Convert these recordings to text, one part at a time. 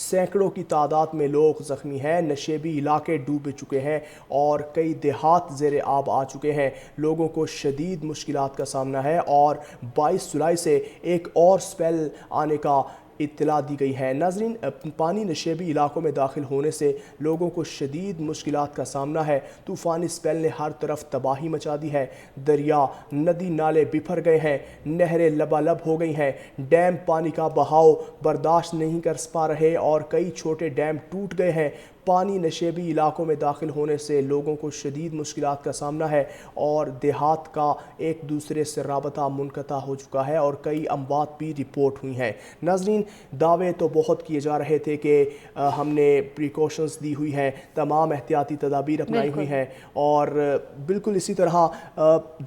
سینکڑوں کی تعداد میں لوگ زخمی ہیں، نشیبی علاقے ڈوب چکے ہیں اور کئی دیہات زیر آب آ چکے ہیں۔ لوگوں کو شدید مشکلات کا سامنا ہے اور 22 جولائی سے ایک اور سپیل آنے کا اطلاع دی گئی ہے۔ ناظرین، پانی نشیبی علاقوں میں داخل ہونے سے لوگوں کو شدید مشکلات کا سامنا ہے۔ طوفانی سپیل نے ہر طرف تباہی مچا دی ہے۔ دریا، ندی، نالے بکھر گئے ہیں، نہریں لبالب ہو گئی ہیں، ڈیم پانی کا بہاؤ برداشت نہیں کر پا رہے اور کئی چھوٹے ڈیم ٹوٹ گئے ہیں۔ پانی نشیبی علاقوں میں داخل ہونے سے لوگوں کو شدید مشکلات کا سامنا ہے اور دیہات کا ایک دوسرے سے رابطہ منقطع ہو چکا ہے اور کئی اموات بھی رپورٹ ہوئی ہیں۔ ناظرین، دعوے تو بہت کیے جا رہے تھے کہ ہم نے پریکاشنز دی ہوئی ہیں، تمام احتیاطی تدابیر اپنائی ہوئی ہیں اور بالکل اسی طرح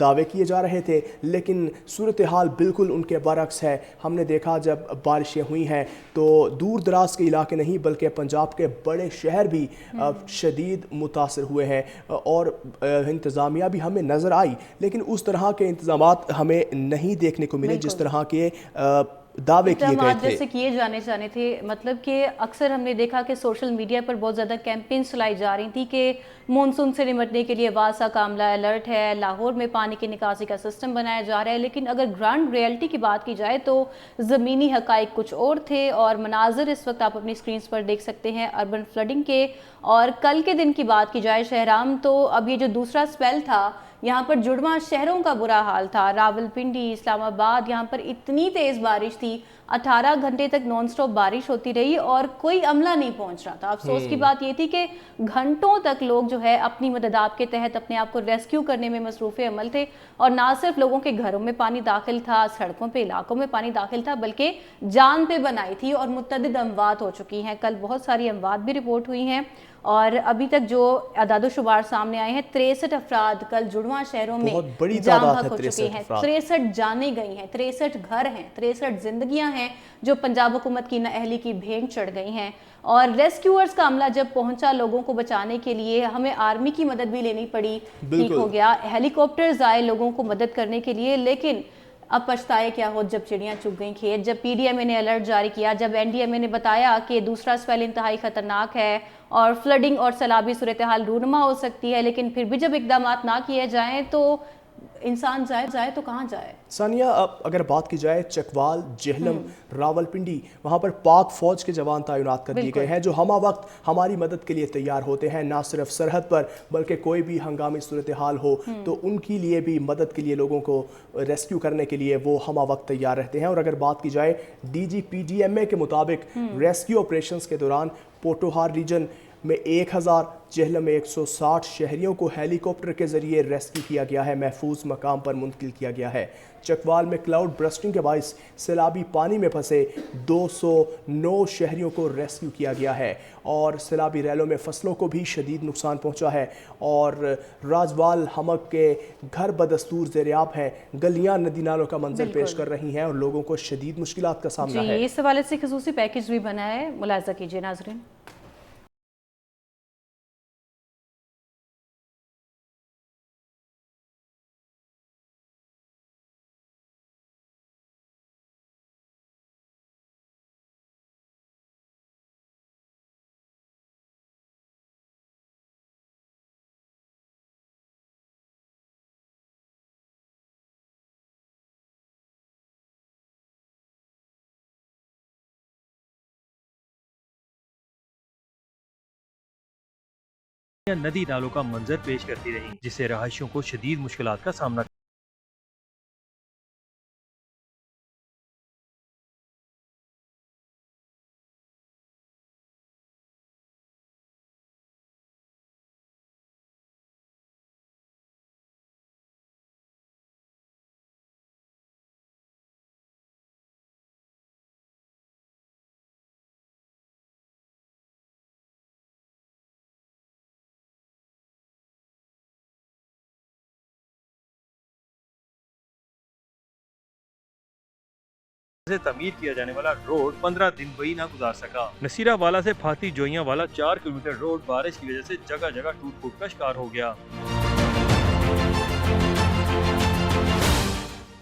دعوے کیے جا رہے تھے، لیکن صورتحال بالکل ان کے برعکس ہے۔ ہم نے دیکھا جب بارشیں ہوئی ہیں تو دور دراز کے علاقے نہیں بلکہ پنجاب کے بڑے شہر بھی شدید متاثر ہوئے ہیں اور انتظامیہ بھی ہمیں نظر آئی، لیکن اس طرح کے انتظامات ہمیں نہیں دیکھنے کو ملے جس طرح کے دعوے کیے گئے تھے، جیسے کیے جانے تھے۔ مطلب کہ اکثر ہم نے دیکھا کہ سوشل میڈیا پر بہت زیادہ کیمپینز چلائی جا رہی تھی کہ مونسون سے نمٹنے کے لیے واسا کاملا الرٹ ہے، لاہور میں پانی کی نکاسی کا سسٹم بنایا جا رہا ہے، لیکن اگر گراؤنڈ ریئلٹی کی بات کی جائے تو زمینی حقائق کچھ اور تھے اور مناظر اس وقت آپ اپنی سکرینز پر دیکھ سکتے ہیں اربن فلڈنگ کے۔ اور کل کے دن کی بات کی جائے شہرام، تو اب یہ جو دوسرا سپیل تھا، یہاں پر جڑواں شہروں کا برا حال تھا، راولپنڈی، اسلام آباد، یہاں پر اتنی تیز بارش تھی، 18 گھنٹے تک نان سٹاپ بارش ہوتی رہی اور کوئی عملہ نہیں پہنچ رہا تھا۔ افسوس کی بات یہ تھی کہ گھنٹوں تک لوگ جو ہے اپنی مددات کے تحت اپنے آپ کو ریسکیو کرنے میں مصروف عمل تھے اور نہ صرف لوگوں کے گھروں میں پانی داخل تھا، سڑکوں پہ، علاقوں میں پانی داخل تھا، بلکہ جان پہ بنائی تھی اور متعدد اموات ہو چکی ہیں۔ کل بہت ساری اموات بھی رپورٹ ہوئی ہیں اور ابھی تک جو اعداد و شمار سامنے آئے ہیں، 63 افراد کل جڑواں شہروں میں جاں بحق ہو چکے ہیں، 63 جانیں گئی ہیں، 63 گھر ہیں، 63 زندگیاں ہیں جو پنجاب حکومت کی نااہلی کی بھینٹ چڑھ گئی ہیں۔ اور ریسکیورز کا عملہ جب پہنچا لوگوں کو بچانے کے لیے، ہمیں آرمی کی مدد بھی لینی پڑی، ٹھیک ہو گیا، ہیلی کاپٹرز آئے لوگوں کو مدد کرنے کے لیے، لیکن اب پچھتائے کیا ہو جب چڑیاں چگ گئیں کھیت۔ جب پی ڈی ایم اے نے الرٹ جاری کیا، جب این ڈی ایم اے نے بتایا کہ دوسرا سپیل انتہائی خطرناک ہے اور فلڈنگ اور سیلابی صورتحال رونما ہو سکتی ہے، لیکن پھر بھی جب اقدامات نہ کیے جائیں تو انسان جائے تو کہاں جائے؟ ثانیہ، اگر بات کی جائے چکوال، جہلم، راولپنڈی، وہاں پر پاک فوج کے جوان تعینات کر دیے گئے ہیں جو ہمہ وقت ہماری مدد کے لیے تیار ہوتے ہیں، نہ صرف سرحد پر بلکہ کوئی بھی ہنگامی صورتحال ہو تو ان کی لیے بھی مدد کے لیے لوگوں کو ریسکیو کرنے کے لیے وہ ہمہ وقت تیار رہتے ہیں۔ اور اگر بات کی جائے D G P D M A کے مطابق ریسکیو آپریشنز کے دوران پوٹوہار ریجن میں 1000، جہلم میں 160 شہریوں کو ہیلی کاپٹر کے ذریعے ریسکیو کیا گیا ہے، محفوظ مقام پر منتقل کیا گیا ہے۔ چکوال میں کلاؤڈ برسٹنگ کے باعث سیلابی پانی میں پھنسے 209 شہریوں کو ریسکیو کیا گیا ہے اور سیلابی ریلوں میں فصلوں کو بھی شدید نقصان پہنچا ہے اور راجوال ہمک کے گھر بدستور زیر آب ہیں، گلیاں ندی نالوں کا منظر پیش کر رہی ہیں اور لوگوں کو شدید مشکلات کا سامنا ہے۔ اس حوالے سے خصوصی پیکج بھی بنا ہے، ملاحظہ کیجیے ناظرین۔ ندی نالوں کا منظر پیش کرتی رہی جس سے رہائشیوں کو شدید مشکلات کا سامنا سے تعمیر کیا جانے والا روڈ 15 دن وہی نہ گزار سکا۔ نصیرہ والا سے پھاتی جوئیاں والا 4 کلومیٹر روڈ بارش کی وجہ سے جگہ جگہ ٹوٹ پھوٹ کا شکار ہو گیا۔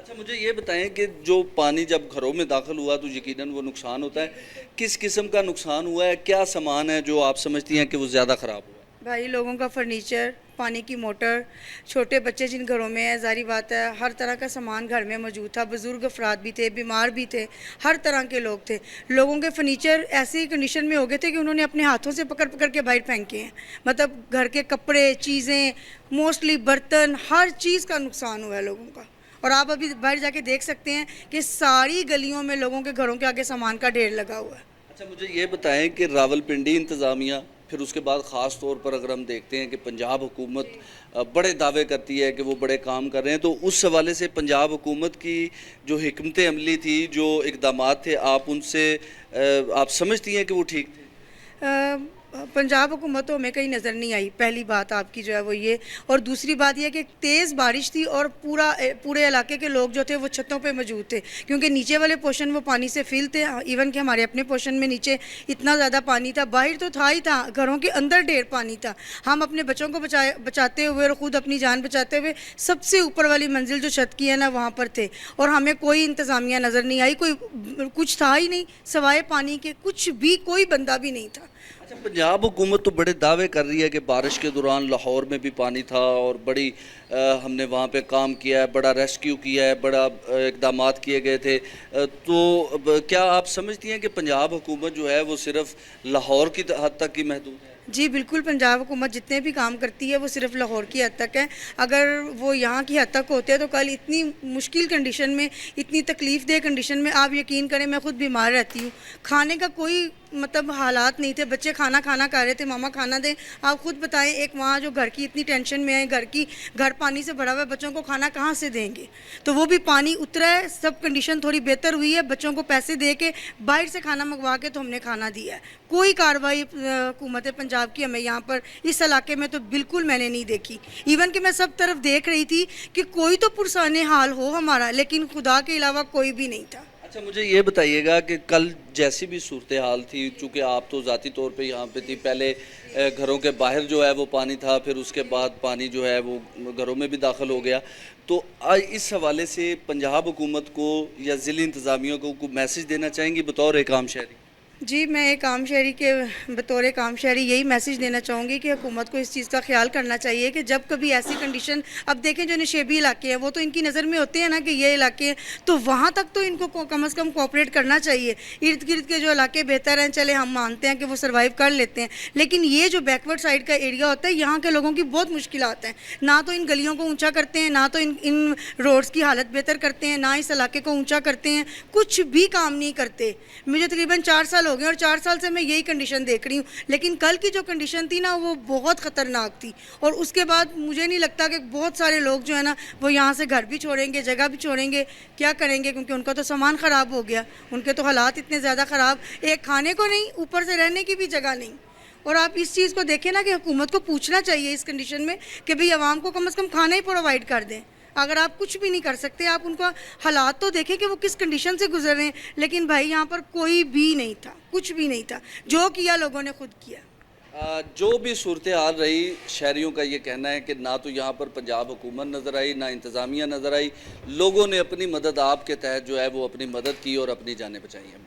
اچھا مجھے یہ بتائیں کہ جو پانی جب گھروں میں داخل ہوا تو یقیناً وہ نقصان ہوتا ہے، کس قسم کا نقصان ہوا ہے، کیا سامان ہے جو آپ سمجھتی ہیں کہ وہ زیادہ خراب ہوا ہے؟ بھائی لوگوں کا فرنیچر، پانی کی موٹر، چھوٹے بچے جن گھروں میں ہیں، ظاہری بات ہے ہر طرح کا سامان گھر میں موجود تھا، بزرگ افراد بھی تھے، بیمار بھی تھے، ہر طرح کے لوگ تھے. لوگوں کے فرنیچر ایسی کنڈیشن میں ہو گئے تھے کہ انہوں نے اپنے ہاتھوں سے پکڑ پکڑ کے باہر پھینکے ہیں. مطلب گھر کے کپڑے، چیزیں، موسٹلی برتن، ہر چیز کا نقصان ہوا ہے لوگوں کا. اور آپ ابھی باہر جا کے دیکھ سکتے ہیں کہ ساری گلیوں میں لوگوں کے گھروں کے آگے سامان کا ڈھیر لگا ہوا ہے. اچھا مجھے یہ بتائیں کہ راولپنڈی انتظامیہ، پھر اس کے بعد خاص طور پر اگر ہم دیکھتے ہیں کہ پنجاب حکومت بڑے دعوے کرتی ہے کہ وہ بڑے کام کر رہے ہیں، تو اس حوالے سے پنجاب حکومت کی جو حکمت عملی تھی، جو اقدامات تھے، آپ ان سے آپ سمجھتی ہیں کہ وہ ٹھیک تھے؟ پنجاب حکومت تو ہمیں کہیں نظر نہیں آئی. پہلی بات آپ کی جو ہے وہ یہ، اور دوسری بات یہ کہ تیز بارش تھی اور پورے علاقے کے لوگ جو تھے وہ چھتوں پہ موجود تھے، کیونکہ نیچے والے پورشن وہ پانی سے فل تھے. ایون کہ ہمارے اپنے پورشن میں نیچے اتنا زیادہ پانی تھا، باہر تو تھا ہی تھا، گھروں کے اندر ڈھیر پانی تھا. ہم اپنے بچوں کو بچاتے ہوئے اور خود اپنی جان بچاتے ہوئے سب سے اوپر والی منزل جو چھت کی ہے نا وہاں پر تھے، اور ہمیں کوئی انتظامیہ نظر نہیں آئی، کچھ تھا ہی نہیں سوائے پانی کے، کچھ بھی کوئی بندہ بھی نہیں تھا. اچھا پنجاب حکومت تو بڑے دعوے کر رہی ہے کہ بارش کے دوران لاہور میں بھی پانی تھا اور بڑی ہم نے وہاں پہ کام کیا ہے، بڑا ریسکیو کیا ہے، بڑا اقدامات کیے گئے تھے. تو کیا آپ سمجھتی ہیں کہ پنجاب حکومت جو ہے وہ صرف لاہور کی حد تک ہی محدود ہے؟ جی بالکل، پنجاب حکومت جتنے بھی کام کرتی ہے وہ صرف لاہور کی حد تک ہے. اگر وہ یہاں کی حد تک ہوتے ہیں تو کل اتنی مشکل کنڈیشن میں، اتنی تکلیف دہ کنڈیشن میں، آپ یقین کریں میں خود بیمار رہتی ہوں، کھانے کا کوئی مطلب حالات نہیں تھے. بچے کھانا کھا رہے تھے، ماما کھانا دیں. آپ خود بتائیں، ایک وہاں جو گھر کی اتنی ٹینشن میں ہے، گھر پانی سے بھرا ہوا ہے، بچوں کو کھانا کہاں سے دیں گے؟ تو وہ بھی پانی اترا ہے، سب کنڈیشن تھوڑی بہتر ہوئی ہے، بچوں کو پیسے دے کے باہر سے کھانا منگوا کے تو ہم نے کھانا دیا ہے. کوئی کارروائی حکومت پنجاب کی ہمیں یہاں پر اس علاقے میں تو بالکل میں نے نہیں دیکھی. ایون کہ میں سب طرف دیکھ رہی تھی کہ کوئی تو پرسان حال ہو ہمارا، لیکن خدا کے علاوہ کوئی بھی نہیں تھا. اچھا مجھے یہ بتائیے گا کہ کل جیسی بھی صورتحال تھی، چونکہ آپ تو ذاتی طور پہ یہاں پہ تھی، پہلے گھروں کے باہر جو ہے وہ پانی تھا، پھر اس کے بعد پانی جو ہے وہ گھروں میں بھی داخل ہو گیا، تو اس حوالے سے پنجاب حکومت کو یا ضلعی انتظامیہ کو کوئی میسج دینا چاہیں گی بطور ایک عام شہری؟ جی میں ایک عام شہری کے بطور ایک عام شہری یہی میسج دینا چاہوں گی کہ حکومت کو اس چیز کا خیال کرنا چاہیے کہ جب کبھی ایسی کنڈیشن، اب دیکھیں جو نشیبی علاقے ہیں وہ تو ان کی نظر میں ہوتے ہیں نا کہ یہ علاقے ہیں، تو وہاں تک تو ان کو کم از کم کوآپریٹ کرنا چاہیے. ارد گرد کے جو علاقے بہتر ہیں، چلے ہم مانتے ہیں کہ وہ سروائیو کر لیتے ہیں، لیکن یہ جو بیکورڈ سائڈ کا ایریا ہوتا ہے یہاں کے لوگوں کی بہت مشکلات ہیں. نہ تو ان گلیوں کو اونچا کرتے ہیں، نہ تو ان روڈز کی حالت بہتر کرتے ہیں، نہ اس علاقے کو اونچا کرتے ہیں، کچھ بھی کام نہیں کرتے. مجھے تقریباً 4 سال ہو گئے اور 4 سال سے میں یہی کنڈیشن دیکھ رہی ہوں، لیکن کل کی جو کنڈیشن تھی نا وہ بہت خطرناک تھی. اور اس کے بعد مجھے نہیں لگتا کہ بہت سارے لوگ جو ہے نا وہ یہاں سے گھر بھی چھوڑیں گے، جگہ بھی چھوڑیں گے. کیا کریں گے؟ کیونکہ ان کا تو سامان خراب ہو گیا، ان کے تو حالات اتنے زیادہ خراب، ایک کھانے کو نہیں، اوپر سے رہنے کی بھی جگہ نہیں. اور آپ اس چیز کو دیکھیں نا کہ حکومت کو پوچھنا چاہیے اس کنڈیشن میں کہ بھئی عوام کو کم از کم کھانا ہی پرووائڈ کر دیں. اگر آپ کچھ بھی نہیں کر سکتے، آپ ان کا حالات تو دیکھیں کہ وہ کس کنڈیشن سے گزر رہے ہیں. لیکن بھائی یہاں پر کوئی بھی نہیں تھا، کچھ بھی نہیں تھا، جو کیا لوگوں نے خود کیا. جو بھی صورتحال رہی، شہریوں کا یہ کہنا ہے کہ نہ تو یہاں پر پنجاب حکومت نظر آئی، نہ انتظامیہ نظر آئی، لوگوں نے اپنی مدد آپ کے تحت جو ہے وہ اپنی مدد کی اور اپنی جانیں بچائی ہیں.